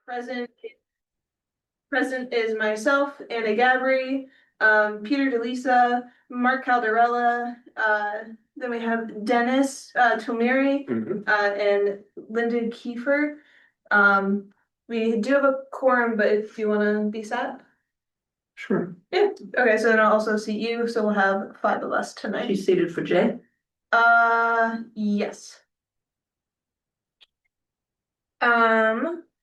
Present. Present is myself, Anna Gabry, Peter DeLisa, Mark Caldarella, then we have Dennis, Tomiri, and Lyndon Kiefer. We do have a quorum, but if you wanna be set. Sure. Yeah, okay, so then I'll also seat you, so we'll have 5 of us tonight. She's seated for Jay? Yes.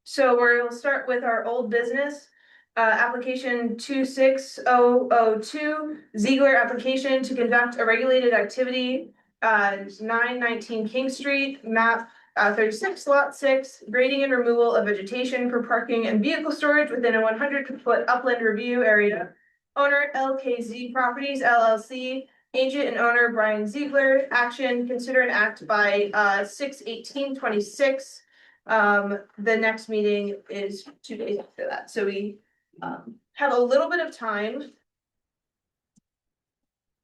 So we'll start with our old business. Application 26002, Ziegler application to conduct a regulated activity. 919 King Street, map 36, lot 6, grading and removal of vegetation for parking and vehicle storage within a 100-foot upland review area. Owner LKZ Properties LLC, agent and owner Brian Ziegler. Action, consider an act by 6/18/26. The next meeting is 2 days after that, so we have a little bit of time.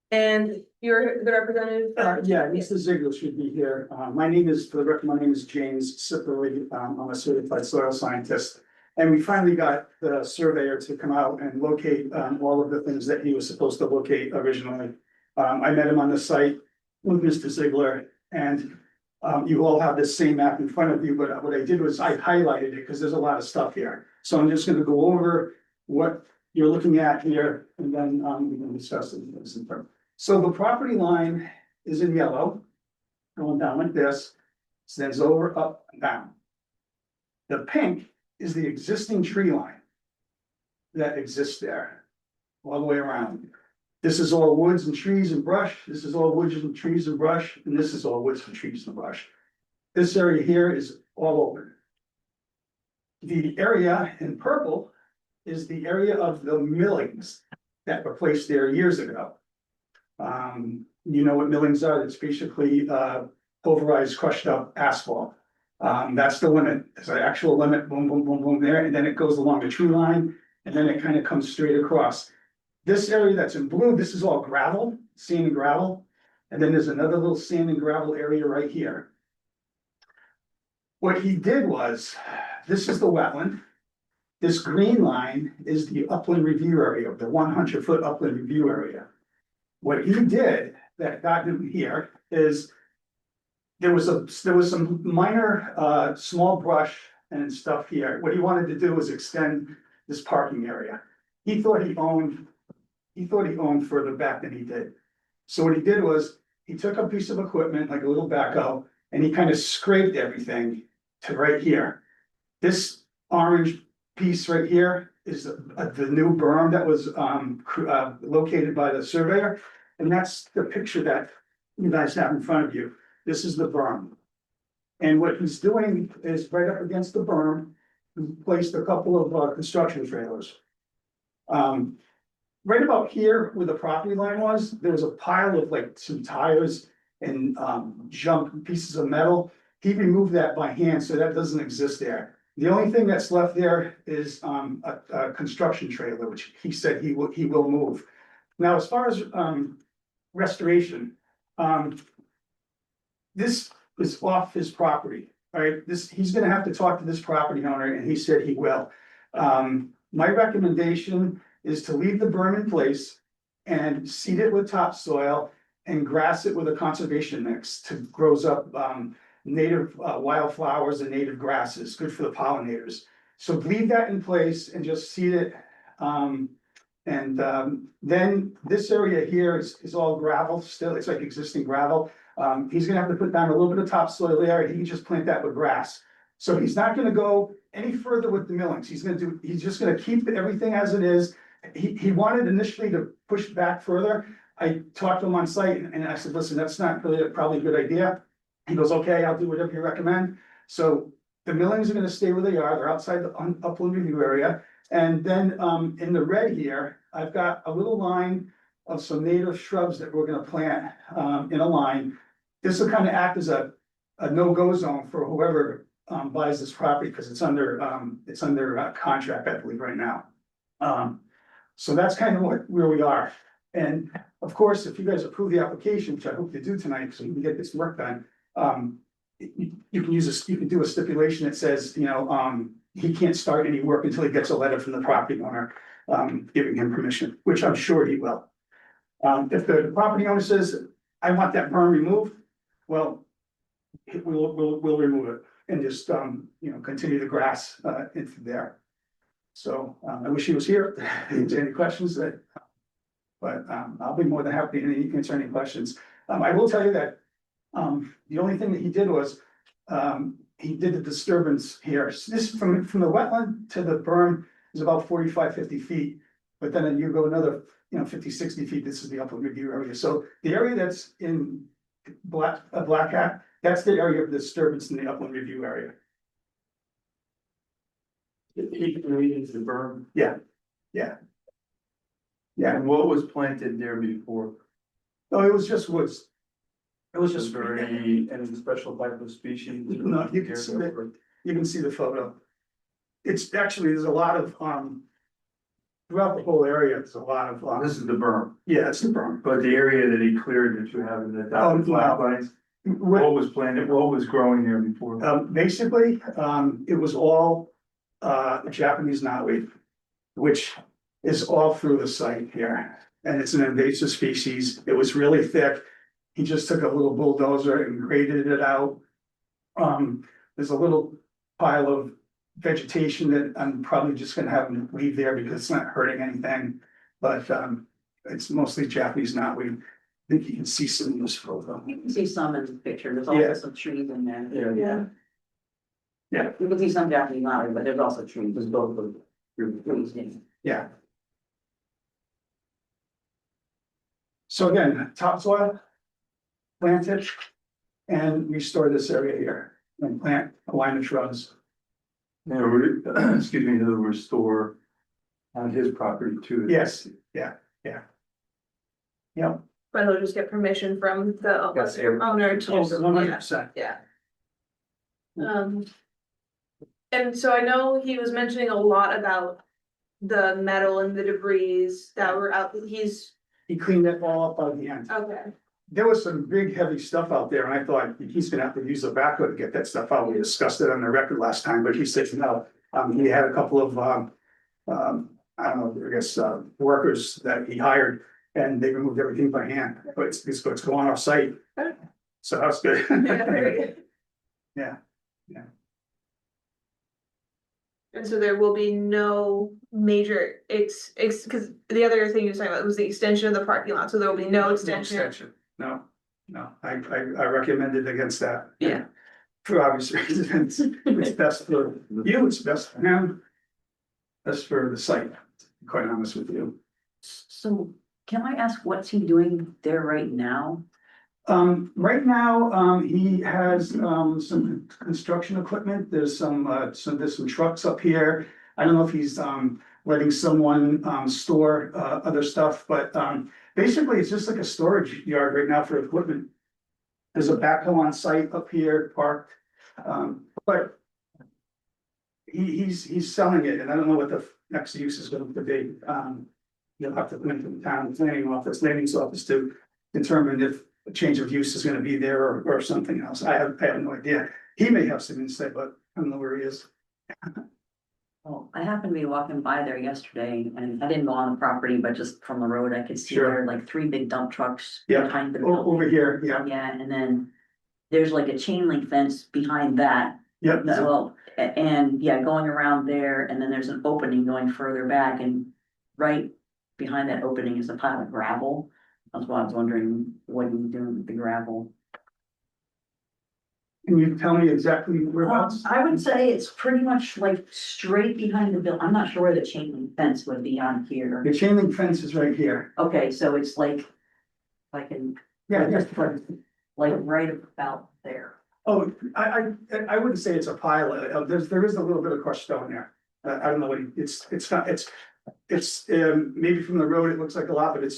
And you're the representative? Yeah, Mr. Ziegler should be here. My name is, for the record, my name is James Sipperly. I'm a certified soil scientist. And we finally got the surveyor to come out and locate all of the things that he was supposed to locate originally. I met him on the site with Mr. Ziegler, and you all have this same map in front of you, but what I did was I highlighted it because there's a lot of stuff here. So I'm just gonna go over what you're looking at here, and then we can discuss it. So the property line is in yellow, going down like this, extends over, up, and down. The pink is the existing tree line that exists there, all the way around. This is all woods and trees and brush. This is all woods and trees and brush, and this is all woods and trees and brush. This area here is all open. The area in purple is the area of the millings that were placed there years ago. You know what millings are? It's basically pulverized, crushed up asphalt. That's the limit. It's an actual limit, boom, boom, boom, boom there, and then it goes along the tree line, and then it kind of comes straight across. This area that's in blue, this is all gravel, sand and gravel, and then there's another little sand and gravel area right here. What he did was, this is the wetland. This green line is the upland review area, the 100-foot upland review area. What he did that got him here is there was some minor small brush and stuff here. What he wanted to do was extend this parking area. He thought he owned further back than he did. So what he did was he took a piece of equipment, like a little backhoe, and he kind of scraped everything to right here. This orange piece right here is the new berm that was located by the surveyor. And that's the picture that you guys have in front of you. This is the berm. And what he's doing is right up against the berm, he placed a couple of construction trailers. Right about here where the property line was, there was a pile of like some tires and junk pieces of metal. He removed that by hand, so that doesn't exist there. The only thing that's left there is a construction trailer, which he said he will move. Now, as far as restoration, this is off his property, all right? He's gonna have to talk to this property owner, and he said he will. My recommendation is to leave the berm in place and seed it with topsoil and grass it with a conservation mix to grows up native wildflowers and native grasses, good for the pollinators. So leave that in place and just seed it. Then this area here is all gravel still, it's like existing gravel. He's gonna have to put down a little bit of topsoil there, and he can just plant that with grass. So he's not gonna go any further with the millings. He's just gonna keep everything as it is. He wanted initially to push back further. I talked to him on site and I said, listen, that's not really probably a good idea. He goes, okay, I'll do whatever you recommend. So the millings are gonna stay where they are. They're outside the upland review area. And then in the red here, I've got a little line of some native shrubs that we're gonna plant in a line. This will kind of act as a no-go zone for whoever buys this property, because it's under contract, I believe, right now. So that's kind of where we are. And of course, if you guys approve the application, which I hope you do tonight, so we can get this work done, you can do a stipulation that says, he can't start any work until he gets a letter from the property owner, giving him permission, which I'm sure he will. If the property owner says, I want that berm removed, well, we'll remove it and just, continue the grass, into there. So, I wish he was here, to answer any questions that, but, I'll be more than happy to answer any questions. I will tell you that, the only thing that he did was, he did the disturbance here. This from the wetland to the berm is about 45-50 feet. But then you go another, 50-60 feet, this is the upland review area. So the area that's in black hat, that's the area of disturbance in the upland review area. He created the berm. Yeah. And what was planted there before? No, it was just woods. It was Was just. there any special type of species? No, you can see the photo. It's actually, there's a lot of, throughout the whole area, there's a lot of, This is the berm, yeah, it's the berm. but the area that he cleared that you have in the dotted flat lines, what was planted, what was growing there before? Basically, it was all, Japanese knotweed, which is all through the site here. And it's an invasive species. It was really thick. He just took a little bulldozer and graded it out. There's a little pile of vegetation that I'm probably just gonna have him leave there because it's not hurting anything. But, it's mostly Japanese knotweed. I think you can see some in this photo. You can see some in the picture, there's Yeah. also some trees in there. Yeah. You can see some Japanese knotweed, but there's also trees, there's both of them. Trees in. Yeah. So again, topsoil, plant it, and restore this area here, and plant a line of shrubs. Yeah, excuse me, to restore on his property too. Yes, yeah. Yep. But he'll just get permission from the Yes, owner to, Oh, just- 100%. yeah. And so I know he was mentioning a lot about the metal and the debris that were out, He cleaned it all up by the end. okay. There was some big heavy stuff out there, and I thought he's gonna have to use a backhoe to get that stuff out. We discussed it on the record last time, but he said no. He had a couple of, I don't know, I guess, workers that he hired, and they removed everything by hand, but it's going off site. So that's good. Yeah, very good. Yeah. And so there will be no major because the other thing you were talking about was the extension of the parking lot, so there will be no extension. No, I recommended against that. Yeah. For obvious reasons, it's best for you, it's best for him. Best for the site, to be quite honest with you. So can I ask what's he doing there right now? Right now, he has, some construction equipment, there's some trucks up here. I don't know if he's, letting someone, store, other stuff, but, basically, it's just like a storage yard right now for equipment. There's a backhoe on site up here parked, but he's selling it, and I don't know what the next use is going to be. You'll have to come into the town planning office, to determine if a change of use is gonna be there or something else. I have no idea. He may have some insight, but I don't know where he is. Well, I happened to be walking by there yesterday and I didn't go on the property, but just from the road, I could see Sure. there like 3 big dump trucks Yeah. behind the Over building. here, yeah, Yeah, and then there's like a chain link fence behind that. yep, Well, and yeah, going around there, and then there's an opening going further back, and right behind that opening is a pile of gravel. That's why I was wondering what you doing with the gravel. can you tell me exactly whereabouts? I would say it's pretty much like straight behind the building. I'm not sure where the chain link fence would be on here. The chain link fence is right here. Okay, so it's like in, Yeah, just right. like right about there. Oh, I wouldn't say it's a pile, there is a little bit of crushed stone there. I don't know what, it's not, it's, maybe from the road, it looks like a lot, but it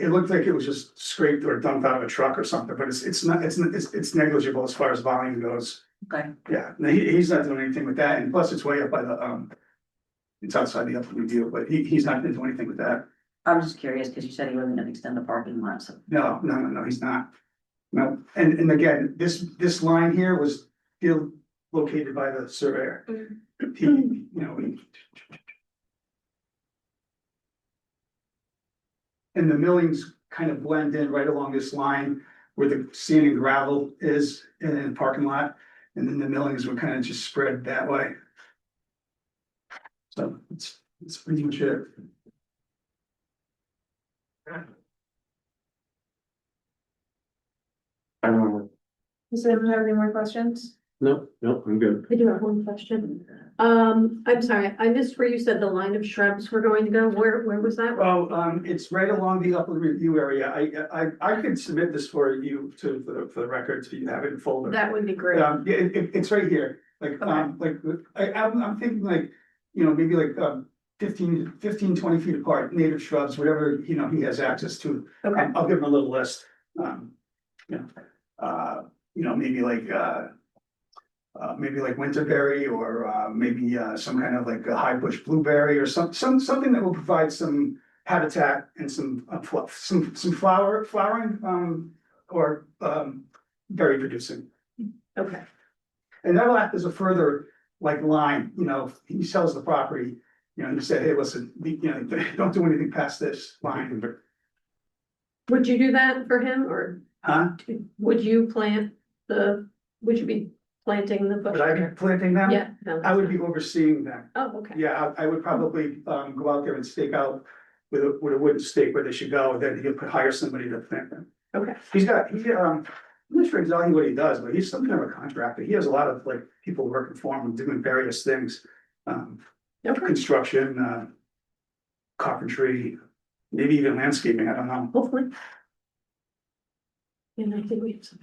looked like it was just scraped or dumped out of a truck or something, but it's negligible as far as volume goes. Okay, Yeah, no, he's not doing anything with that, and plus it's way up by the, it's outside the upper review, but he's not gonna do anything with that. I was just curious because you said he wasn't gonna extend the parking lot, so. No, he's not. No, and again, this line here was located by the surveyor. Mm. He, you know, and the millings kind of blend in right along this line where the sand and gravel is in the parking lot. And then the millings would kind of just spread that way. So it's pretty much it. I don't know. Does anyone have any more questions? No, I'm good. I do have one question. I'm sorry, I missed where you said the line of shrubs were going to go. Where was that? Well, it's right along the upland review area. I could submit this for you for the record, so you have it in folder. That would be great. Yeah, it's right here, like, I'm thinking like, you know, maybe like, 15, 20 feet apart, native shrubs, whatever, you know, he has access to. Okay. I'll give him a little list. Maybe like winterberry or, maybe, some kind of like a high bush blueberry or something that will provide some habitat and some flowering, or, berry producing. Okay, And that'll act as a further like line, you know, he sells the property, you know, he said, hey, listen, you know, don't do anything past this line. would you do that for him or Huh? would you would you be planting the bush? Would I be planting them? Yeah. no, I would be overseeing them. Oh, okay. Yeah, I would probably go out there and stake out with a wooden stake where they should go, and then he'll hire somebody to plant them. Okay. I'm not sure exactly what he does, but he's some kind of a contractor. He has a lot of like people working for him doing various things. Okay, Construction, carpentry, maybe even landscaping, I don't know. hopefully. And I think we have some.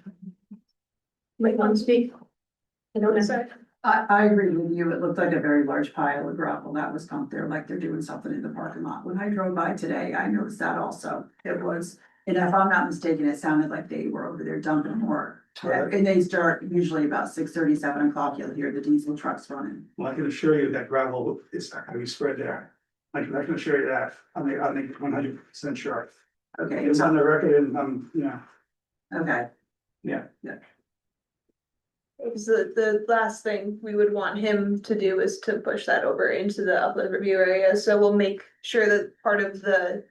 Might want to speak. I don't know. I agree with you. It looked like a very large pile of gravel that was dumped there, like they're doing something in the parking lot. When I drove by today, I noticed that also. It was, and if I'm not mistaken, it sounded like they were over there dumping more. Right. And they start usually about 6:30, 7 o'clock, you'll hear the diesel trucks running. Well, I can assure you that gravel is not gonna be spread there. I can assure you that. I'm 100% sure. Okay, It's on the record and, yeah, okay. Because the last thing we would want him to do is to push that over into the upland review area, so we'll make sure that part of the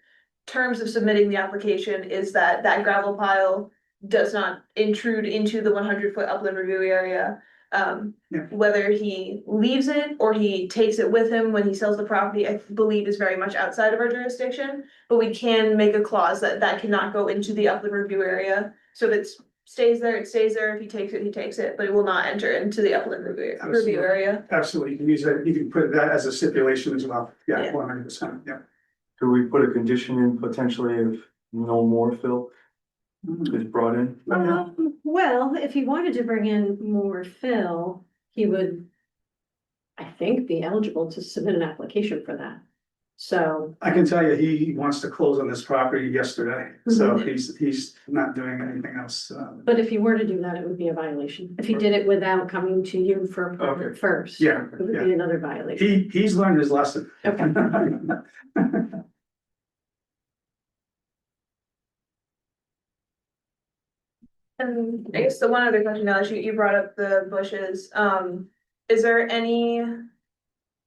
terms of submitting the application is that that gravel pile does not intrude into the 100-foot upland review area. Yeah. Whether he leaves it or he takes it with him when he sells the property, I believe is very much outside of our jurisdiction, but we can make a clause that cannot go into the upland review area, so if it stays there, it stays there. If he takes it, but it will not enter into the upland review area. absolutely. You can use that, you can put that as a stipulation as well. Yeah, Yeah. 100%, yeah. Could we put a condition in potentially if no more fill is brought in? Well, if he wanted to bring in more fill, he would, I think, be eligible to submit an application for that. So, I can tell you, he wants to close on this property yesterday, so he's not doing anything else. but if he were to do that, it would be a violation. If he did it without coming to you for a permit Okay. first. Yeah, It would yeah. be another violation. He's learned his lesson. Okay. And I guess the one other question now that you brought up the bushes, is there any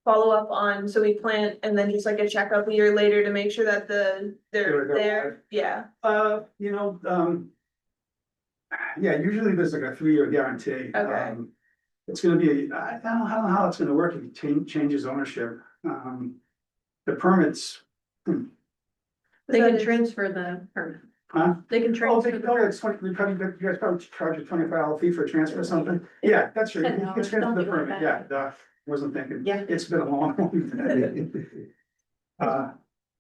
follow-up on, so we plant and then just like a checkup a year later to make sure that they're They're there? Yeah, Yeah, usually there's like a 3-year guarantee. Okay. It's gonna be, I don't know how it's gonna work if he changes ownership. The permits, They can transfer the permit. huh? They can Oh, transfer. it's 20, you guys probably charge a $25 fee for a transfer or something? Yeah, that's true. You can $10, transfer don't the do it permit, back. yeah, wasn't thinking. Yeah. It's been a long.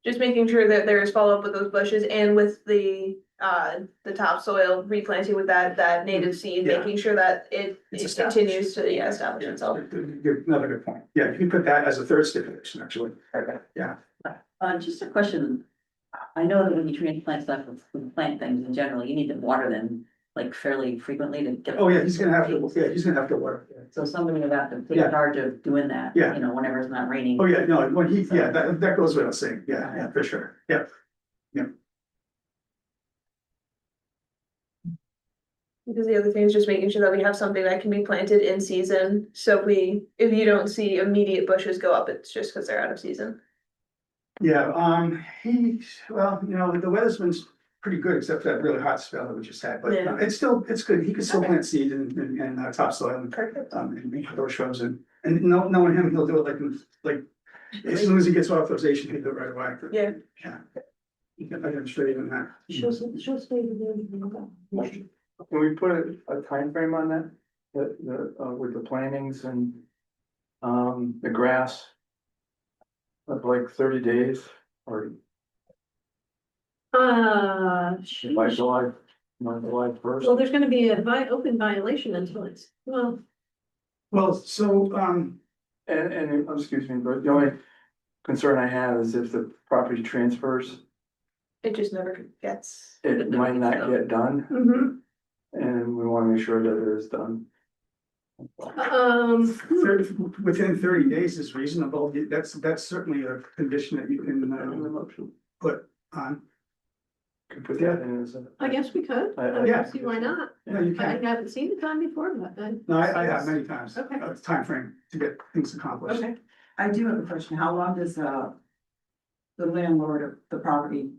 just making sure that there is follow-up with those bushes and with the topsoil replanting with that native seed, Yeah. making sure that it It's established. continues to, establish itself. Another good point. Yeah, you can put that as a third stipulation, actually. Okay. Yeah. Just a question. I know that when you transplant stuff with plant things in general, you need to water them like fairly frequently to get. Oh, yeah, he's gonna have to work. So somebody would have to take Yeah. charge of doing that, Yeah. you know, whenever it's not raining. Oh, yeah, no, that goes without saying. Yeah, for sure. Yeah. Because the other thing is just making sure that we have something that can be planted in season, so if you don't see immediate bushes go up, it's just because they're out of season. Yeah, well, the weather's been pretty good, except for that really hot spell that we just had, but Yeah. it's good, he can still Okay. plant seed and topsoil and Perfect. and make those shrubs and knowing him, he'll do it like, as soon as he gets authorization, he'll do it right away. Yeah. Yeah. I can straight in that. She'll stay with them. Can we put a time frame on that, with the plantings and, the grass? Of like 30 days or by July, July first? Well, there's gonna be a open violation until it's, Well, so, And, excuse me, but the only concern I have is if the property transfers, It just never gets. it might not get done, and we wanna make sure that it is done. within 30 days is reasonable, that's certainly a condition that you can put on. Could put that in as a. I guess we could. I Yeah. don't see why not. No, you I can, haven't seen it done before, but no, I have many times, Okay. time frame to get things accomplished. Okay, I do have a question. How long does, the landlord of the property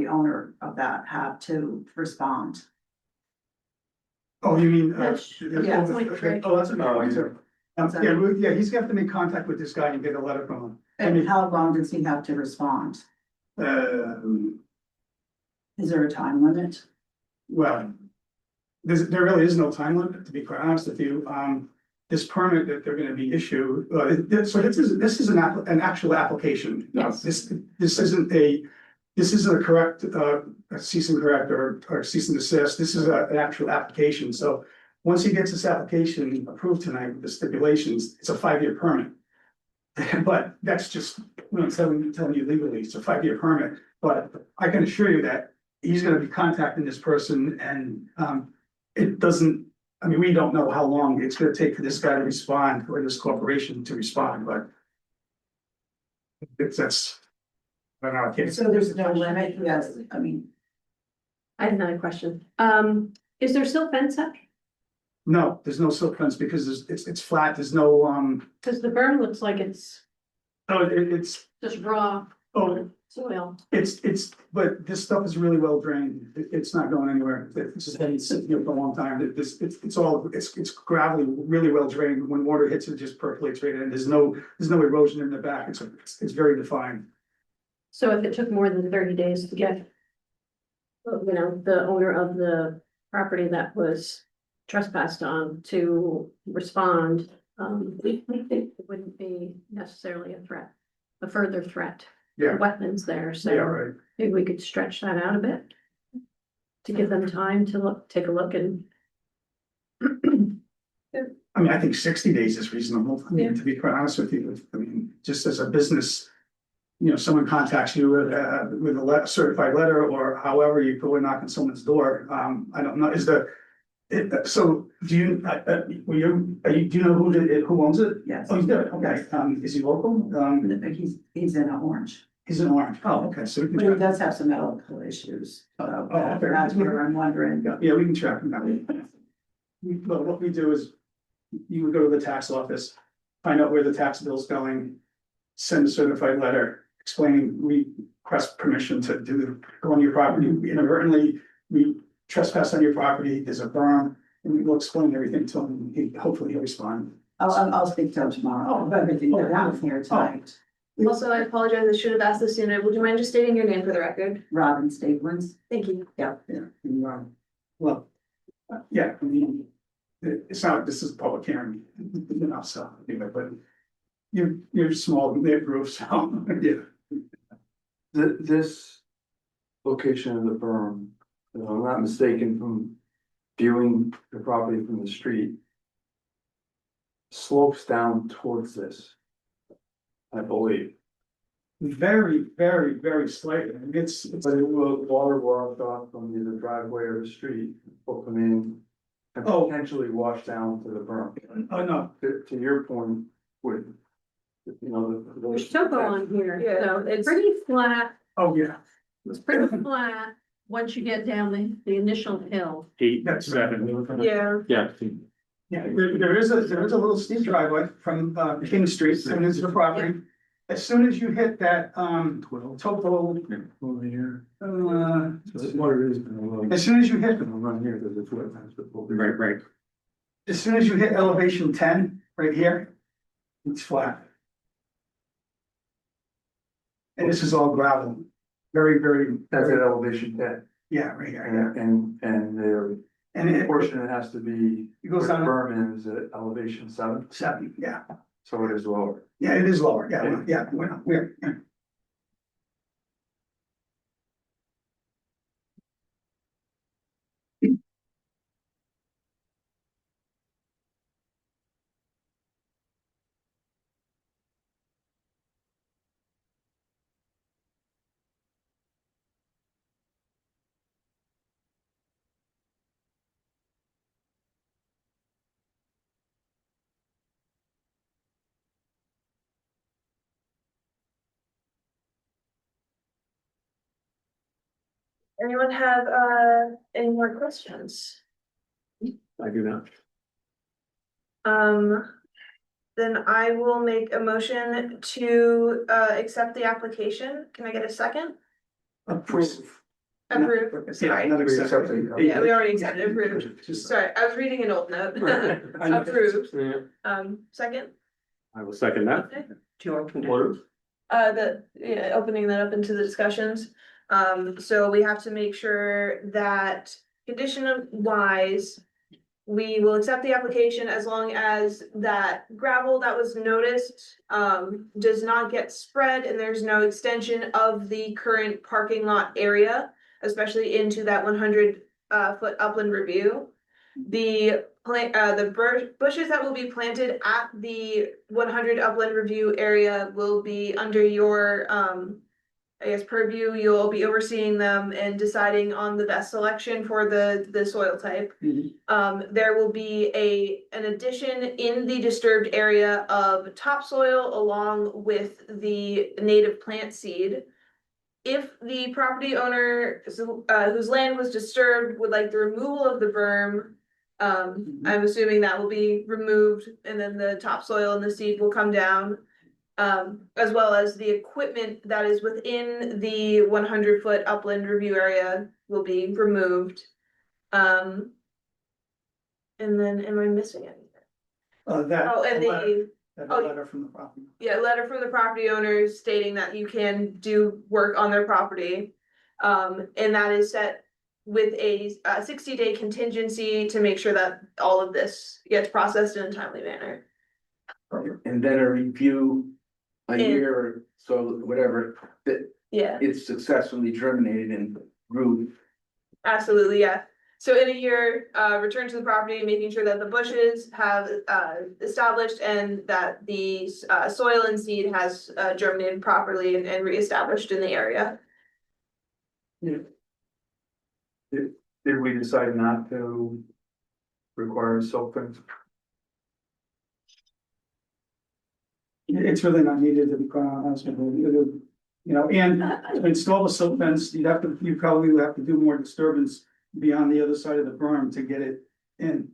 owner of that have to respond? Oh, you mean? That's- yeah, Oh, point, okay. right. Oh, that's a good Oh, point, yeah. too. He's gonna have to make contact with this guy and get a letter from him. And how long does he have to respond? Um, Is there a time limit? Well, there really is no time limit, to be quite honest with you. This permit that they're gonna be issued, so this is an actual application. Yes. This isn't a correct, a cease and correct or cease and desist. This is an actual application. So once he gets this application approved tonight with the stipulations, it's a 5-year permit. But that's just, telling you legally, it's a 5-year permit, but I can assure you that he's gonna be contacting this person and, it doesn't, I mean, we don't know how long it's gonna take for this guy to respond or this corporation to respond, but that's, I don't know, I can't. So there's no limit? Yes, I mean, I have another question. Is there still fence up? No, there's no silk fence because it's flat, there's no, Cause the berm looks like it's it's, just raw oh, soil. but this stuff is really well drained. It's not going anywhere. It's just been sitting here for a long time. It's gravelly, really well drained. When water hits it, just percolates right in. There's no erosion in the back. It's very defined. So if it took more than 30 days to get, the owner of the property that was trespassed on to respond, it wouldn't be necessarily a further threat. Yeah, Wetlands there, yeah, so right. maybe we could stretch that out a bit. To give them time to take a look and. I mean, I think 60 days is reasonable. I mean, to be quite honest with you, I mean, just as a business. Someone contacts you with a certified letter or however you go and knock on someone's door. I don't know, so do you, do you know who owns it? yes, Oh, you do, okay, is he local? he's in Orange, He's in Orange, oh, okay, so we but he can, does have some medical issues. So okay. that's where I'm wondering. yeah, we can track him down. Well, what we do is, you would go to the tax office, find out where the tax bill's going, send a certified letter explaining we request permission to go on your property inadvertently, we trespass on your property, there's a berm, and we'll explain everything to him, hopefully he'll respond. I'll speak to him tomorrow, but everything that happened here tonight. Also, I apologize, I should have asked this sooner. Would you mind just stating your name for the record? Robin Staples. Thank you. Yeah, and, well, yeah, I mean, it's not, this is a public hearing, so, anyway, but you're small, group, so, yeah. This location of the berm, if I'm not mistaken from viewing the property from the street. Slopes down towards this. I believe. Very, very, very slightly, I mean, it's, But it will water wash off from either driveway or the street, will come in. And Oh. potentially wash down to the berm. oh, no, To your point, with. There's topo on here, Yeah, so it's- it's pretty flat, oh, yeah. it's pretty flat. once you get down the initial hill. 8, That's right. 7. Yeah, Yeah. Yeah, there is a little steep driveway from King Street and into the property. As soon as you hit that topo, Over here. as So what it is. soon as you hit, Gonna run here, because it's wetlands, but we'll be. Right. as soon as you hit elevation 10, right here, it's flat. And this is all gravel, very, very. That's at elevation 10, Yeah, right here, and the and it portion that has to be. It goes down- Berm is at elevation 7, 7, yeah, so it is lower. yeah, it is lower, yeah, we're. anyone have any more questions? I do not. Then I will make a motion to accept the application. Can I get a second? Approve. Approve, sorry. Not accept. Yeah, we already accepted, approved. Just. Sorry, I was reading an old note. I know. Approved. Yeah, Second? I will second that. Okay. Your conditions. Opening that up into the discussions. So we have to make sure that condition wise. We will accept the application as long as that gravel that was noticed, does not get spread and there's no extension of the current parking lot area. Especially into that 100 foot upland review. The bushes that will be planted at the 100 upland review area will be under your I guess purview. You'll be overseeing them and deciding on the best selection for the soil type. There will be an addition in the disturbed area of topsoil along with the native plant seed. If the property owner whose land was disturbed would like the removal of the berm, I'm assuming that will be removed and then the topsoil and the seed will come down. As well as the equipment that is within the 100 foot upland review area will be removed. And then am I missing anything? That. Oh, and That letter from the property. yeah, letter from the property owners stating that you can do work on their property. And that is set with a 60-day contingency to make sure that all of this gets processed in a timely manner. And then a review a And- year or so, whatever, that Yeah, it's successfully germinated and grew. absolutely, yeah. So in a year, return to the property, making sure that the bushes have established and that the soil and seed has germinated properly and reestablished in the area. Did we decide not to require silt fence? It's really not needed to be quite honest with you. And to install the silt fence, you probably would have to do more disturbance beyond the other side of the berm to get it in.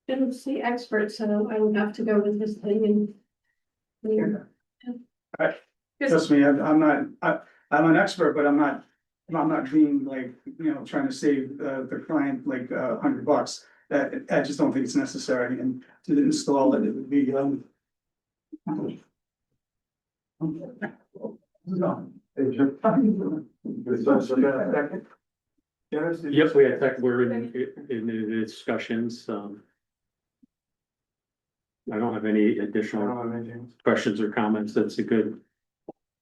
Didn't see experts, so I would have to go with this thing and. Trust me, I'm an expert, but I'm not being like, trying to save the client like $100. I just don't think it's necessary, and to install it, it would be Yes, we had, we're in the discussions, I don't have any I additional don't have anything. questions or comments, that's a good.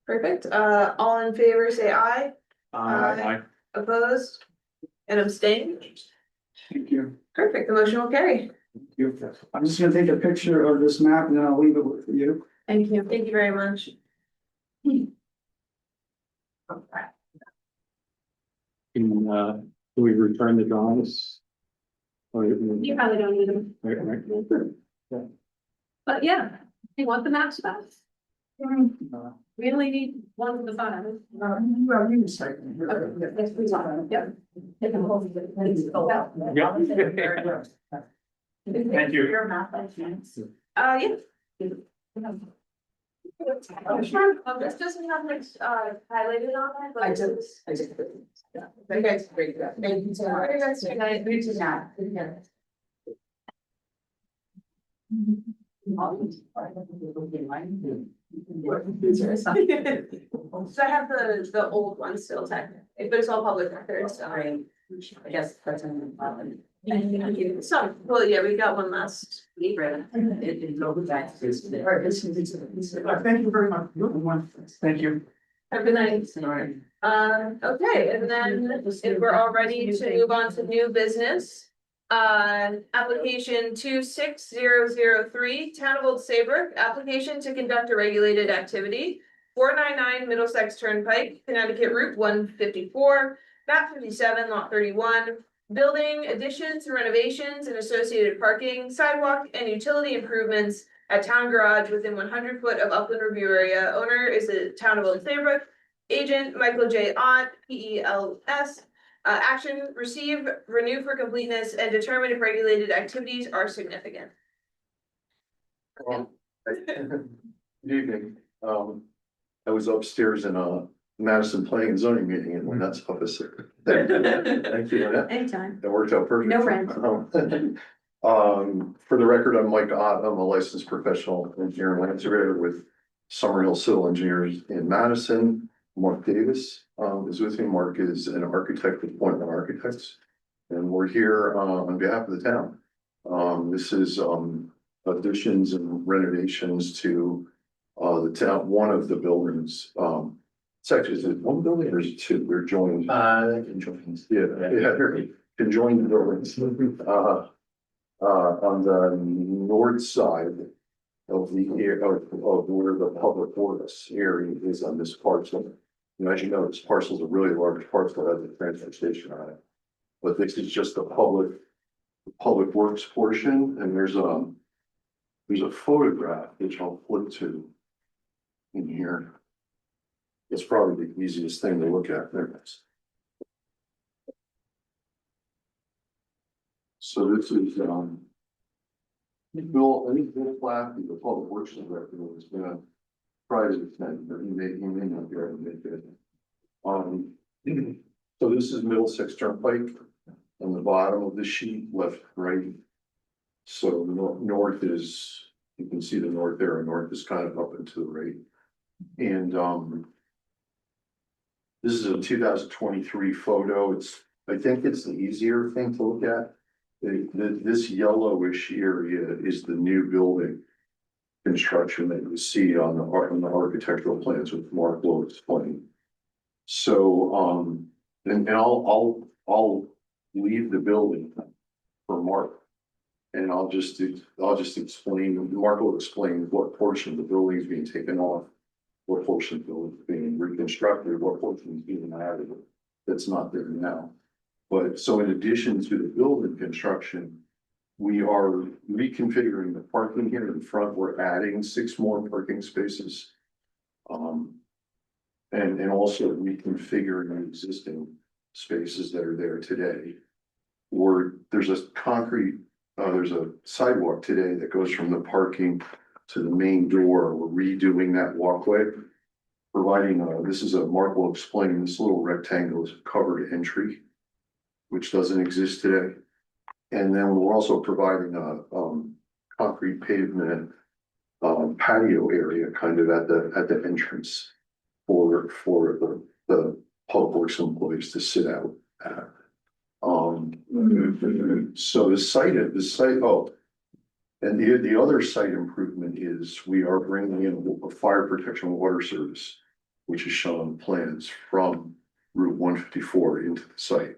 Perfect. All in favor, say aye. Aye. Opposed? And abstain? Thank you. Perfect, the motion will carry. I'm just gonna take a picture of this map and then I'll leave it with you. Thank you. Thank you very much. Do we return the drawings? Or, You probably don't need them, right, but yeah, you want the maps back? We only need one of the five. Well, you can say. Okay, yes, please, yep. Take them home. Thank you. Your math by chance? Yeah. This doesn't have much, highlighted on it, but. I just. Yeah. You guys are great. Thank you so much. So I have the old one still technically, but it's all public records, so. I guess that's. So, well, yeah, we got one last. It go back to this. Thank you very much. Thank you. Have a good night. Sorry. Okay, and then if we're all ready to move on to new business. Application 26003, Town of Old Saybrook, application to conduct a regulated activity. 499 Middlesex Turnpike, Connecticut Route 154, map 57, lot 31. Building additions, renovations, and associated parking, sidewalk, and utility improvements at town garage within 100 foot of upland review area. Owner is the Town of Old Saybrook. Agent Michael J. Ott, PELS. Action, receive, renew for completeness, and determine if regulated activities are significant. Good evening. I was upstairs in a Madison Planning and Zoning meeting and that's opposite. Thank you, Annette. Anytime. That worked out perfect. No rent. For the record, I'm Mike Ott. I'm a licensed professional engineer and land surveyor with Summerhill Civil Engineers in Madison. Mark Davis is with me. Mark is an architect with Point One Architects. And we're here on behalf of the town. This is additions and renovations to the town, one of the buildings. It's actually, is it one building or is it two? They're joined. Conjoined. Yeah, they're conjoined buildings. On the north side of the of where the public works area is on this parcel. And as you know, this parcel is a really large parcel that has a transfer station on it. But this is just the public works portion, and there's a photograph which I'll flip to in here. It's probably the easiest thing to look at. There it is. So this is Bill Flatley, the public works director, has been a private attendant, but he may not be able to make it. So this is Middlesex Turnpike on the bottom of the sheet, left, right. So north is, you can see the north there, north is kind of up and to the right. And this is a 2023 photo. I think it's the easier thing to look at. This yellowish area is the new building construction that you see on the architectural plans with Mark will explain. So and I'll leave the building for Mark. And I'll just explain, Mark will explain what portion of the building is being taken off, what portion of the building is being reconstructed, what portion is being added that's not there now. But so in addition to the building construction, we are reconfiguring the parking here in front. We're adding 6 more parking spaces. And also reconfiguring the existing spaces that are there today. There's a sidewalk today that goes from the parking to the main door. We're redoing that walkway. Providing this is a Mark will explain, this little rectangle is a covered entry, which doesn't exist today. And then we're also providing a concrete pavement patio area kind of at the entrance for the public works employees to sit out at. So the site, and the other site improvement is we are bringing in a fire protection water service, which is shown on the plans from Route 154 into the site.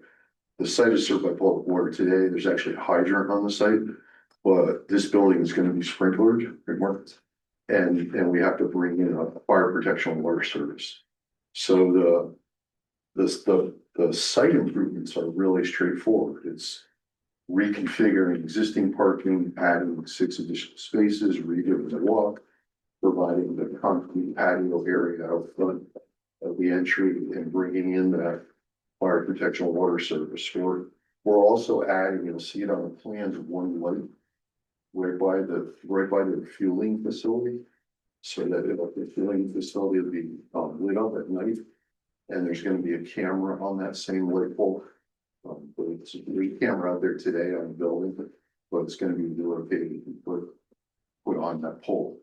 The site is served by public water today. There's actually a hydrant on the site, but this building is going to be sprinklered, and we have to bring in a fire protection water service. So the site improvements are really straightforward. It's reconfiguring existing parking, adding 6 additional spaces, redoing the walk, providing the concrete patio area out front of the entry and bringing in that fire protection water service. We're also adding, you'll see it on the plans, one light right by the fueling facility. So that the fueling facility will be lit up at night. And there's gonna be a camera on that same light pole. But there's a camera out there today on the building, but it's gonna be relocated and put on that pole.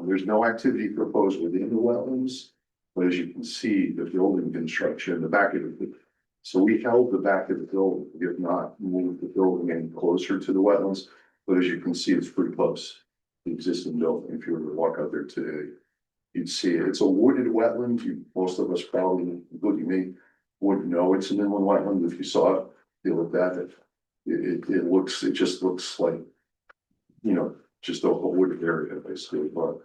There's no activity proposed within the wetlands, but as you can see, the building construction, the back of it. So we held the back of the building, we have not moved the building any closer to the wetlands, but as you can see, it's pretty close. The existing building, if you were to walk out there today, you'd see it. It's a wooded wetland. Most of us probably, including me, wouldn't know it's an inland wetland if you saw it. You looked at it. It just looks like, you know, just a wooded area basically, but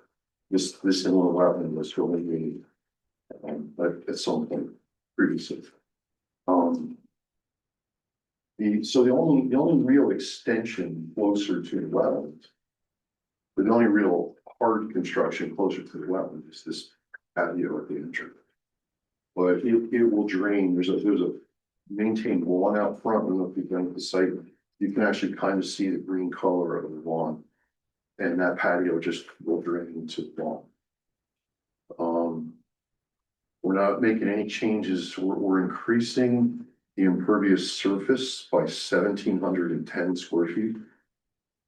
this inland wetland was delineated at some point previously. The only real extension closer to the wetland, the only real hard construction closer to the wetland is this patio at the entrance. But it will drain. There's a maintained lawn out front. I don't know if you've been to the site. You can actually kind of see the green color of the lawn. And that patio just will drain into the lawn. We're not making any changes. We're increasing the impervious surface by 1,710 square feet.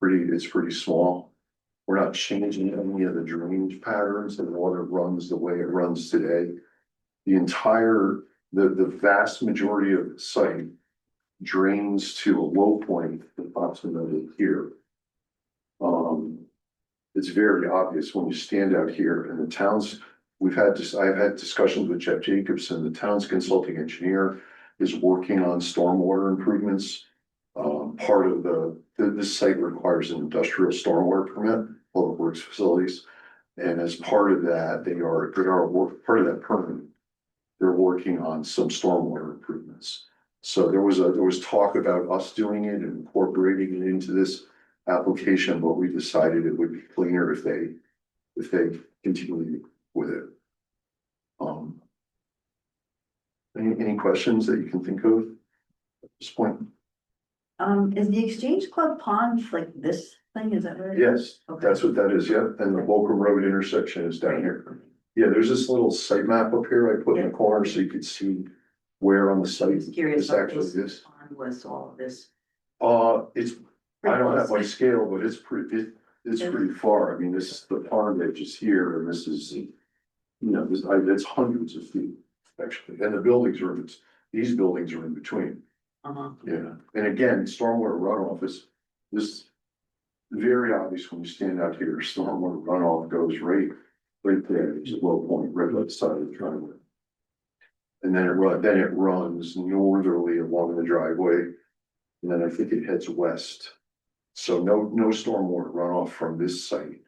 It's pretty small. We're not changing any of the drainage patterns. The water runs the way it runs today. The vast majority of the site drains to a low point approximately here. It's very obvious when you stand out here, and the town's, I've had discussions with Jeff Jacobson, the town's consulting engineer is working on stormwater improvements. Part of this site requires an industrial stormwater permit, public works facilities. And as part of that, part of that permit, they're working on some stormwater improvements. So there was talk about us doing it and incorporating it into this application, but we decided it would be cleaner if they continue with it. Any questions that you can think of at this point? Is the Exchange Club pond like this thing? Is that right? Yes, Okay. that's what that is, yeah, and the Volcom Road intersection is down here. Yeah, there's this little site map up here I put in the corner so you could see where on the site Just curious this about actually this is. pond was all of this. I don't have my scale, but it's pretty far. I mean, this is the pond edge is here and this is, it's hundreds of feet actually. And these buildings are in between. Yeah, and again, stormwater runoff is this very obvious when you stand out here. Stormwater runoff goes right there. It's a low point right by the side of the driveway. And then it runs northerly along the driveway. And then I think it heads west. So no stormwater runoff from this site,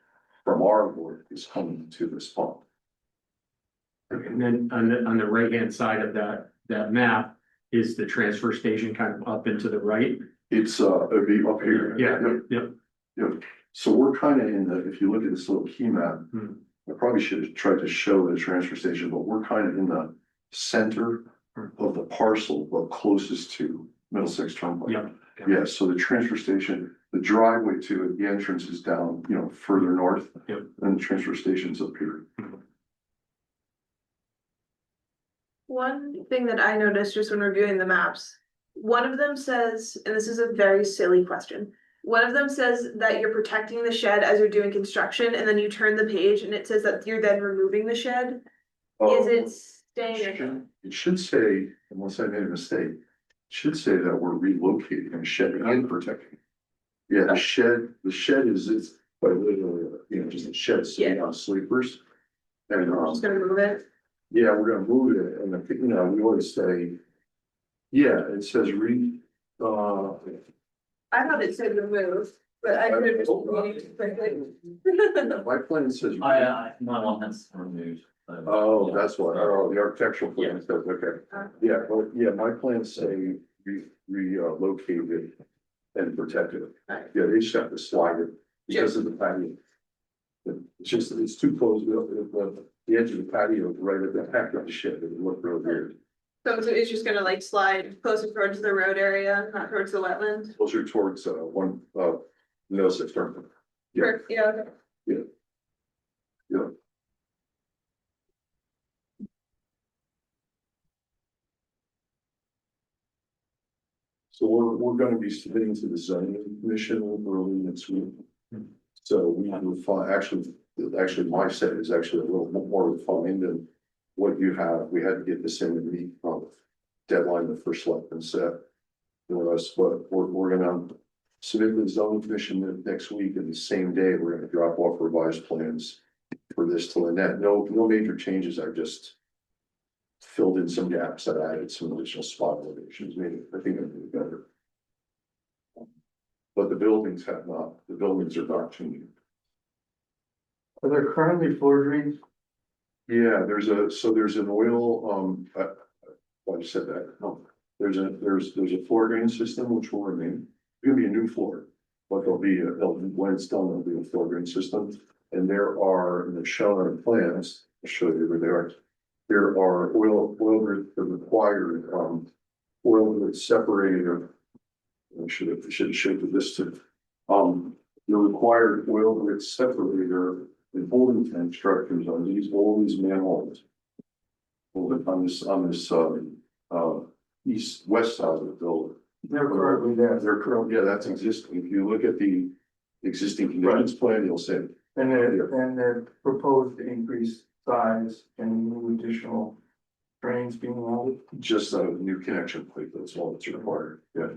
from our work is coming to this pond. And then on the right-hand side of that map is the transfer station kind of up and to the right. It's it'd be up here. Yep. So we're kind of if you look at this little key map, Hmm. I probably should have tried to show the transfer station, but we're kind of in the center of the parcel, but closest to Middlesex Turnpike. Yep. Yeah, so the transfer station, the driveway to it, the entrance is down, further north. Yep. And the transfer station's up here. One thing that I noticed just when reviewing the maps, one of them says, and this is a very silly question. One of them says that you're protecting the shed as you're doing construction, and then you turn the page and it says that you're then removing the shed. Is it staying? It should say, unless I made a mistake, it should say that we're relocating a shed and protecting. Yeah, the shed it's quite literally, just a shed sitting on sleepers. And, I'm just gonna move it. yeah, we're gonna move it, and I think, we always say, yeah, it says I thought it said remove, but I could have just reading too quickly. my plan says. My one has removed. Oh, that's what, the architectural plan says, okay. Yeah, well, yeah, my plans say relocate it and protect it. Right. Yeah, they just have to slide it because of the patio. It's just, it's too close, the edge of the patio is right at the back of the shed, it would look real weird. So it's just gonna like slide closer towards the road area, not towards the wetland? Closer towards, Middlesex Turnpike. Yeah, Yeah, okay. yeah. So we're gonna be submitting to the zoning commission early next week. So we have refined, actually, my set is actually a little bit more refined than what you have. We had to get this in to meet, deadline the first selectman set. For us, but we're gonna submit to the zoning commission next week, and the same day, we're gonna drop off revised plans for this to Lynette. No major changes, I just filled in some gaps, I added some additional spot elevations, maybe, I think it'll be better. But the buildings are not changing. Are there currently floor drains? Yeah, there's an oil, I just said that, no, there's a floor drain system which will remain, it's gonna be a new floor. But when it's done, there'll be a floor drain system, and there are, and they're shown on the plans, I'll show you where they are. There are oil grids that require, oil grid separator. I should have showed this to, the required oil grid separator and holding tank structures on all these manholes. On this, east-west side of the building. They're currently there. They're current, yeah, that's existing. If you look at the existing conditions plan, you'll see. And they're proposed to increase size and new additional drains being added. Just a new connection plate, that's all that's required. Yeah.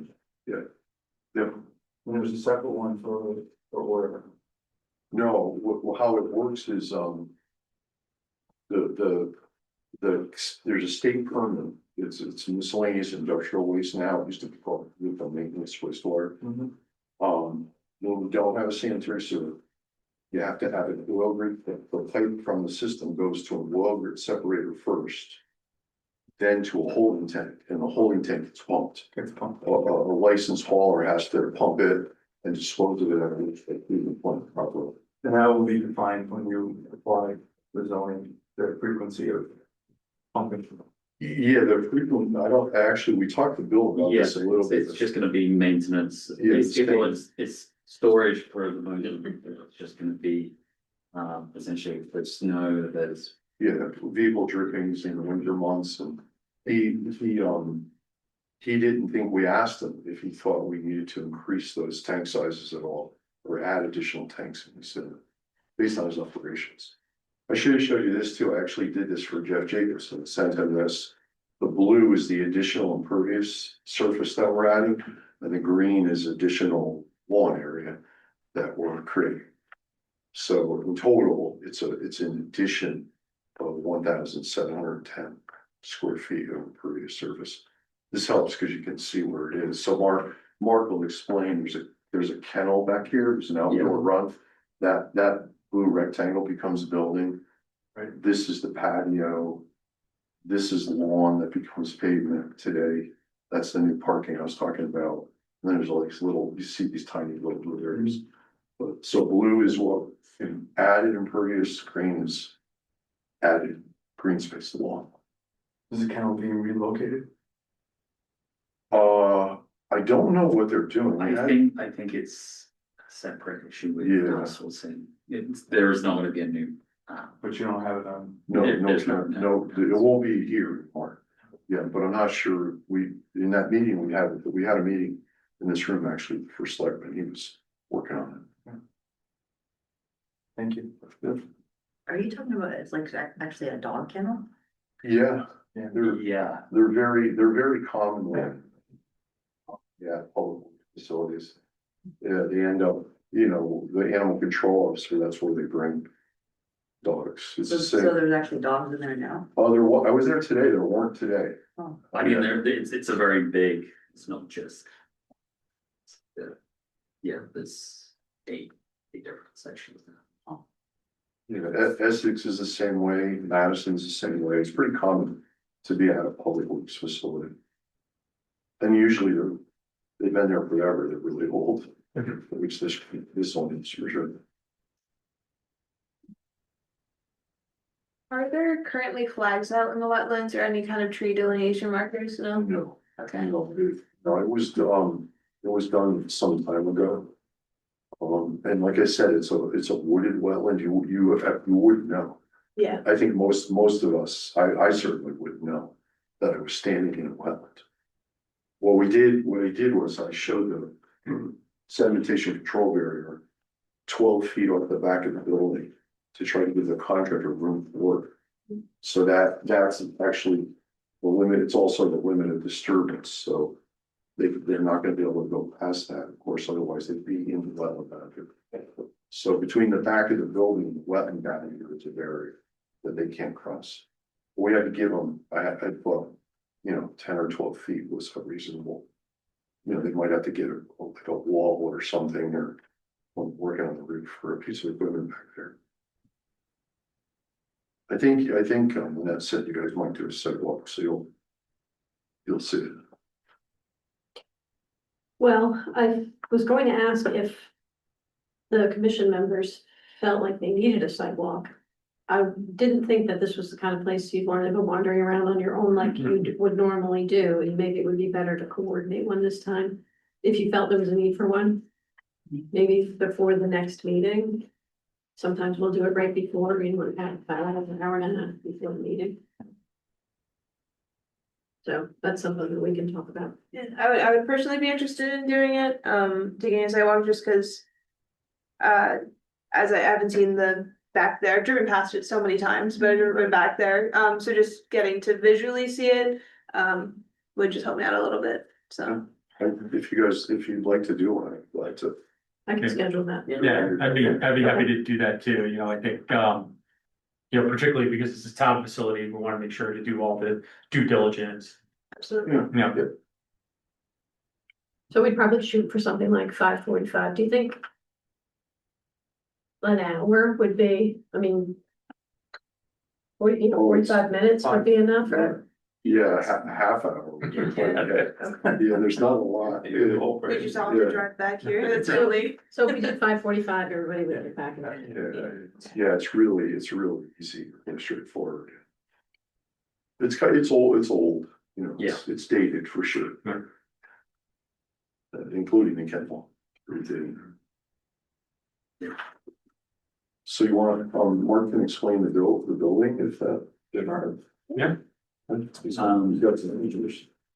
And there's a separate one for oil. No, how it works is, there's a state permit, it's miscellaneous industrial waste now, it used to be called the maintenance wastewater. When we don't have a sanitary sewer, you have to have an oil grid, the pipe from the system goes to an oil grid separator first. Then to a holding tank, and the holding tank gets pumped. A licensed hauler has to pump it and dispose of it after it's pumped properly. And that will be defined when you apply the zoning, the frequency of pumping. Yeah, the frequent, we talked to Bill about this a little bit. It's just gonna be maintenance. Yeah, It's storage for the moment. It's just gonna be, essentially for snow that's. Yeah, vehicle drippings in the winter months, and he didn't think, we asked him if he thought we needed to increase those tank sizes at all, or add additional tanks, and he said, based on his operations. I should have showed you this too, I actually did this for Jeff Jacobson, sent him this. The blue is the additional impervious surface that we're adding, and the green is additional lawn area that we're creating. So in total, it's an addition of 1,710 square feet of impervious surface. This helps because you can see where it is. So Mark will explain, there's a kennel back here, there's an outdoor run. That blue rectangle becomes a building. Right, this is the patio. This is the lawn that becomes pavement today. That's the new parking I was talking about. And then there's all these little, you see these tiny little blue areas. But so blue is what added impervious, green is added green space to the lawn. Is the kennel being relocated? I don't know what they're doing. I think it's a separate issue with Yeah. council saying, there is not gonna be a new. But you don't have it on. No, There's no, it won't be here, Mark. Yeah, but I'm not sure, in that meeting, we had a meeting in this room actually for selectmen, he was working on it. Thank you. Are you talking about, it's like actually a dog kennel? Yeah, Yeah. they're very common with. Yeah, public facilities. Yeah, they end up, the animal control officer, that's where they bring dogs. It's So the same. there's actually dogs in there now? Oh, I was there today, there weren't today. Oh, I mean, it's a very big, it's not just. Yeah, there's eight different sections now. Essex is the same way, Madison's the same way, it's pretty common to be at a public works facility. And usually they've been there forever, they're really old, which this one is for sure. Are there currently flags out in the wetlands or any kind of tree delineation markers? No? No, Okay. no, it was done some time ago. And like I said, it's a wooded wetland, you wouldn't know. Yeah. I think most of us, I certainly wouldn't know that I was standing in a wetland. What I did was I showed the sedimentation control barrier 12 feet off the back of the building to try to give the contractor room to work. So that's actually the limit, it's also the limit of disturbance, so they're not gonna be able to go past that, of course, otherwise they'd be in the wetland boundary. So between the back of the building and the wetland boundary, there's a barrier that they can't cross. We had to give them, I thought, 10 or 12 feet was reasonable. They might have to get like a wall or something, or working on the roof for a piece of equipment back there. I think, when that's said, you guys might do a sidewalk, so you'll see it. Well, I was going to ask if the commission members felt like they needed a sidewalk. I didn't think that this was the kind of place you'd want to go wandering around on your own like you would normally do, and maybe it would be better to coordinate one this time. If you felt there was a need for one, maybe before the next meeting. Sometimes we'll do it right before, an hour and a half before the meeting. So that's something that we can talk about. Yeah, I would personally be interested in doing it, taking a sidewalk just because. As I haven't seen the back there, I've driven past it so many times, but I've never been back there, so just getting to visually see it, would just help me out a little bit, so. If you'd like to do one, I'd like to. I can schedule that. Yeah, I'd be happy to do that too, I think, particularly because it's a town facility, we wanna make sure to do all the due diligence. Absolutely. Yeah, So we'd probably shoot for something like 5:45. Do you think an hour would be, 45 minutes would be enough, or? Yeah, half hour. Yeah, there's not a lot. We just all have to drive back here, that's really. So if we did 5:45, everybody would get back. Yeah, it's really easy and straightforward. It's old, it's dated for sure. Including the kennel. So you want, Mark can explain the building if that. Yeah.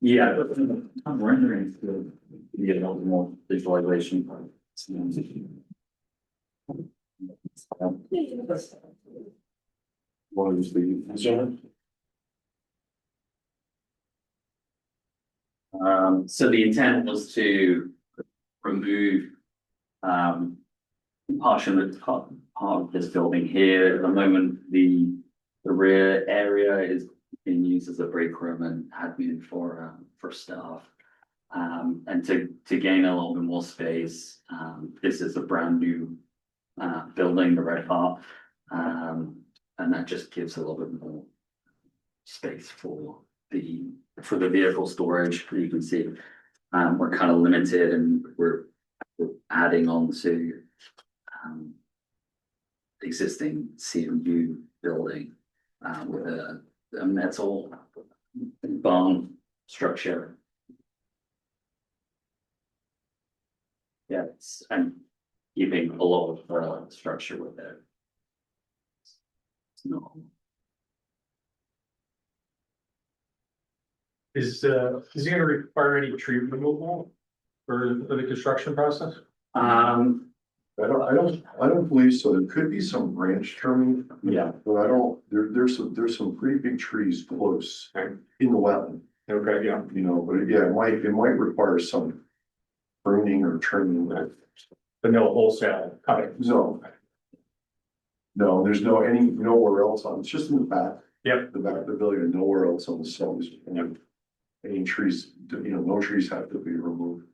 Yeah, but I'm rendering to be a little more visualization. What is the? So the intent was to remove part of this building here. At the moment, the rear area is being used as a break room and admin for staff. And to gain a little bit more space, this is a brand new building, the red part. And that just gives a little bit more space for the vehicle storage. You can see we're kind of limited, and we're adding on to the existing CMU building with a metal barn structure. Yes, and keeping a lot of structure with it. No. Is he gonna require any tree removal for the construction process? I don't believe so. There could be some branch trimming. Yeah. But there's some pretty big trees close in the wetland. Okay, yeah. But yeah, it might require some pruning or trimming. But no wholesale cutting. No, there's nowhere else it's just in the back. Yep. The back of the building, and nowhere else on the site is any trees, no trees have to be removed.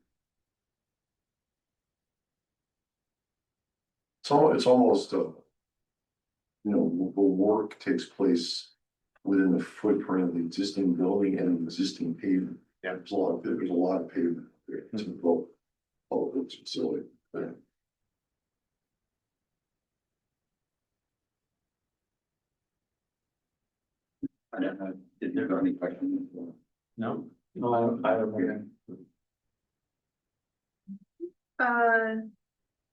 It's almost, the work takes place within the footprint of the existing building and the existing pavement. Yeah. There's a lot of pavement there to build all of this facility. I don't know, did you got any questions? No? No, I don't.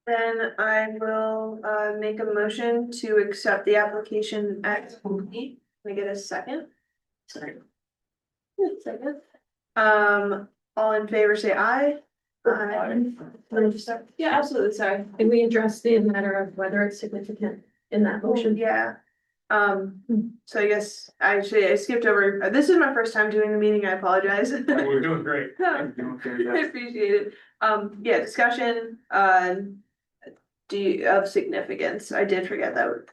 Then I will, make a motion to accept the application as complete. Can I get a second? Sorry. Second. All in favor, say aye. Aye. Yeah, absolutely, sorry. Can we address the matter of whether it's significant in that motion? Yeah. So I guess I skipped over, this is my first time doing the meeting, I apologize. We're doing great. I appreciate it. Yeah, discussion, of significance. I did forget that.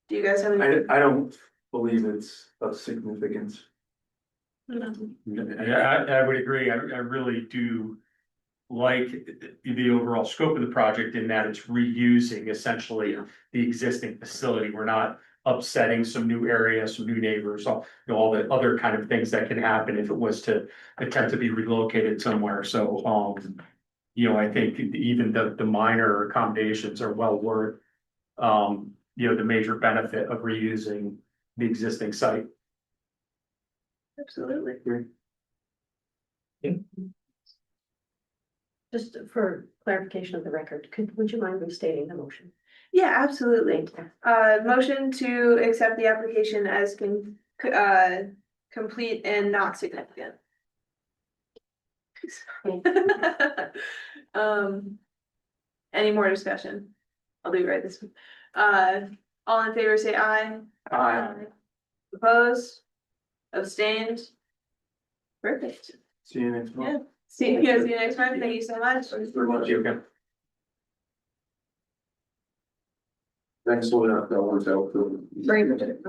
Do you guys have any? I don't believe it's of significance. Yeah, I would agree. I really do like the overall scope of the project in that it's reusing essentially the existing facility. We're not upsetting some new areas, some new neighbors, all the other kind of things that can happen if it was to attempt to be relocated somewhere. So, I think even the minor accommodations are well worth, the major benefit of reusing the existing site. Absolutely. Just for clarification of the record, would you mind restating the motion? Yeah, absolutely. Motion to accept the application as complete and not significant. Any more discussion? I'll do right this one. All in favor, say aye. Aye. Opposed? Abstained? Perfect. See you next Yeah. month. See you next time. Thank you so much. Thanks very much. Okay. Thanks for that works out. Very good.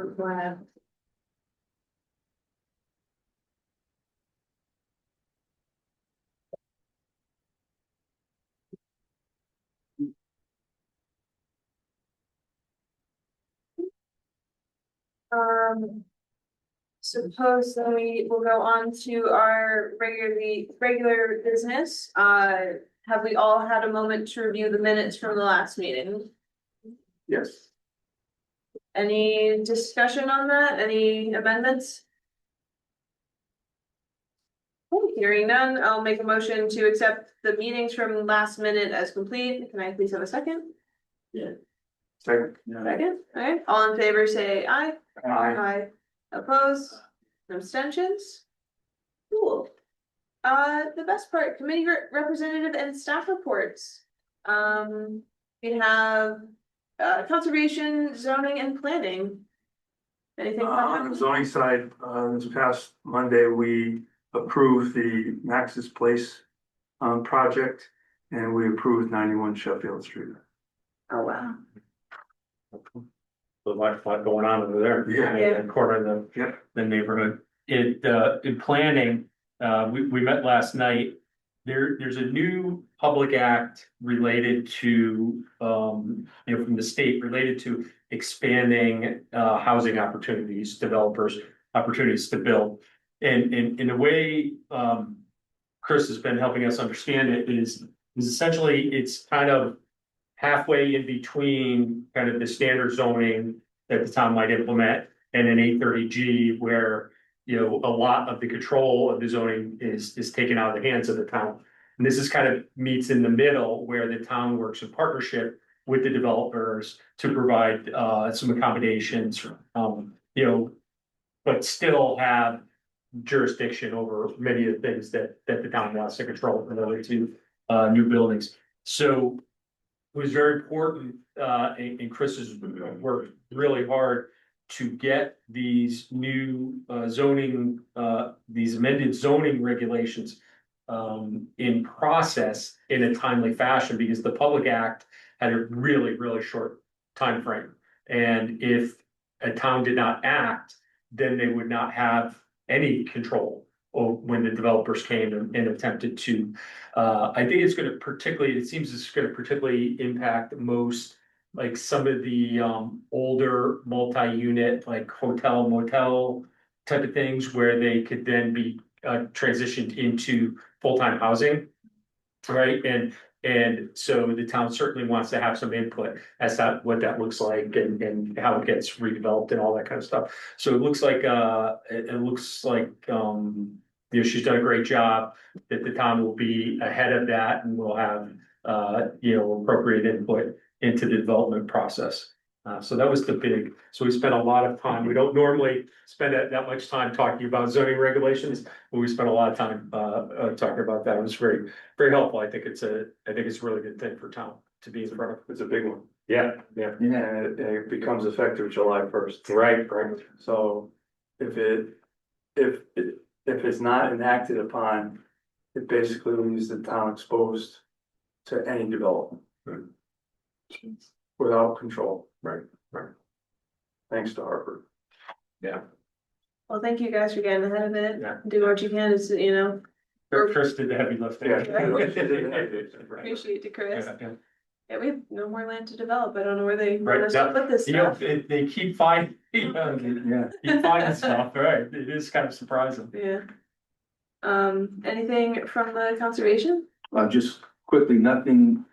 Suppose then we will go on to our regular business. Have we all had a moment to review the minutes from the last meeting? Yes. Any discussion on that? Any amendments? Hearing none, I'll make a motion to accept the meetings from last minute as complete. Can I please have a second? Second. Second, okay, all in favor, say aye. Aye. Aye. Opposed, abstentions? Cool. The best part, committee representative and staff reports. We have, conservation, zoning and planning. Anything? On the zoning side, this past Monday, we approved the Max's Place project, and we approved 91 Sheffield Street. Oh, wow. A lot going on over there. Yeah. In corner of the neighborhood. In planning, we met last night. There's a new public act related to, from the state related to expanding, housing opportunities, developers, opportunities to build. And in a way, Chris has been helping us understand it is essentially it's kind of halfway in between kind of the standard zoning that the town might implement and an 830G where, a lot of the control of the zoning is taken out of the hands of the town. And this is kind of meets in the middle where the town works in partnership with the developers to provide some accommodations, but still have jurisdiction over many of the things that the town wants to control related to new buildings. So it was very important, and Chris has worked really hard to get these new zoning, these amended zoning regulations in process in a timely fashion, because the Public Act had a really, really short time frame. And if a town did not act, then they would not have any control when the developers came and attempted to. I think it's going to it seems it's going to particularly impact most, like some of the older multi-unit, like hotel, motel type of things where they could then be transitioned into full-time housing. Right, and so the town certainly wants to have some input as to what that looks like and how it gets redeveloped and all that kind of stuff. So it looks like, it looks like, you know, she's done a great job, that the town will be ahead of that and will have, you know, appropriate input into the development process. So that was the big, so we spent a lot of time, we don't normally spend that much time talking about zoning regulations, but we spent a lot of time, talking about that. It was very, very helpful. I think it's a really good thing for town to be in front of. It's a big one. Yeah, yeah. And it becomes effective July 1st. Right, right. So if it's not enacted upon, it basically leaves the town exposed to any development. Without control. Right, right. Thanks to Harvard. Well, thank you guys for getting ahead of it. Yeah. Do what you can, is, you know, Chris did the heavy lifting. appreciate it, Chris. Yeah, yeah. Yeah, we have no more land to develop. I don't know where they want Right, us to put this You know, stuff. they keep finding, Yeah. keep finding stuff, right? It is kind of surprising. Yeah. Anything from the conservation? Just quickly, nothing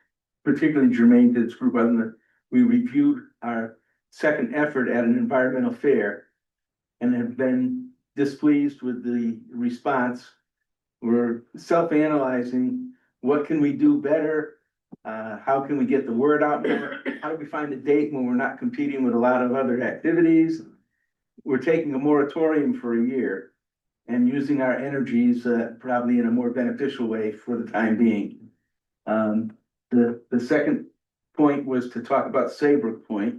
particularly germane to this group, other than we reviewed our second effort at an environmental fair and have been displeased with the response. We're self-analyzing, what can we do better? How can we get the word out more? How do we find a date when we're not competing with a lot of other activities? We're taking a moratorium for a year and using our energies probably in a more beneficial way for the time being. The second point was to talk about Saybrook Point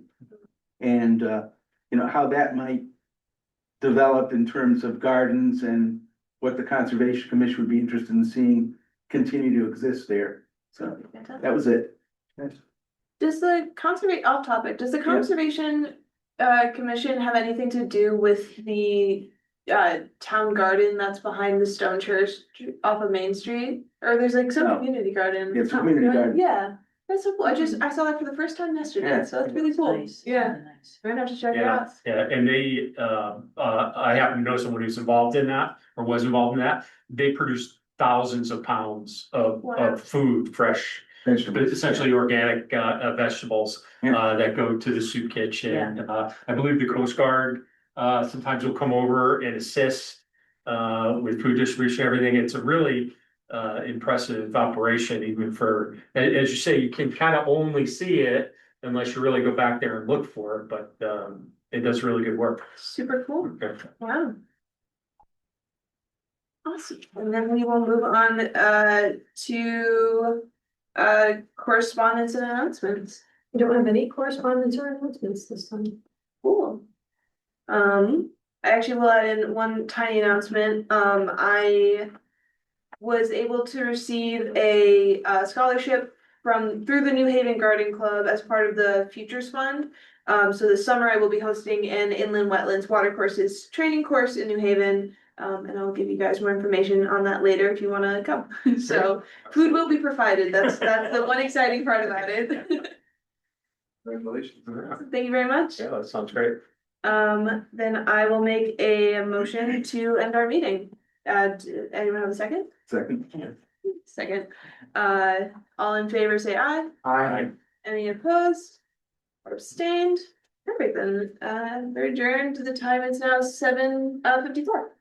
and, you know, how that might develop in terms of gardens and what the Conservation Commission would be interested in seeing continue to exist there. So that was it. Does the off topic, does the conservation commission have anything to do with the town garden that's behind the stone church off of Main Street? Or there's like some No. community garden? It's a community garden. Yeah, that's so cool. I saw that for the first time yesterday, Yeah. so that's really cool. Nice, Yeah, really nice. we're gonna have to check it Yeah, out. yeah, and they, I happen to know someone who's involved in that, or was involved in that. They produce thousands of pounds Wow. of food, fresh, but essentially organic, vegetables, Yeah. that go to the soup kitchen. Yeah. I believe the Coast Guard, sometimes will come over and assist, with food distribution, everything. It's a really, impressive operation, even for, as you say, you can kind of only see it unless you really go back there and look for it, but, it does really good work. Super cool. Okay. Wow. Awesome, and then we will move on to correspondence and announcements. We don't have any correspondence or announcements this time. Cool. I actually will add in one tiny announcement. I was able to receive a scholarship through the New Haven Garden Club as part of the Futures Fund. So this summer I will be hosting an inland wetlands watercourses training course in New Haven. And I'll give you guys more information on that later if you wanna come. So food will be provided. That's the one exciting part about it. Congratulations. Thank you very much. Yeah, that sounds great. Then I will make a motion to end our meeting. Anyone have a second? Second. Second. All in favor, say aye. Aye. Any opposed? Or abstained? Perfect, then, we're adjourned. The time is now 7:54.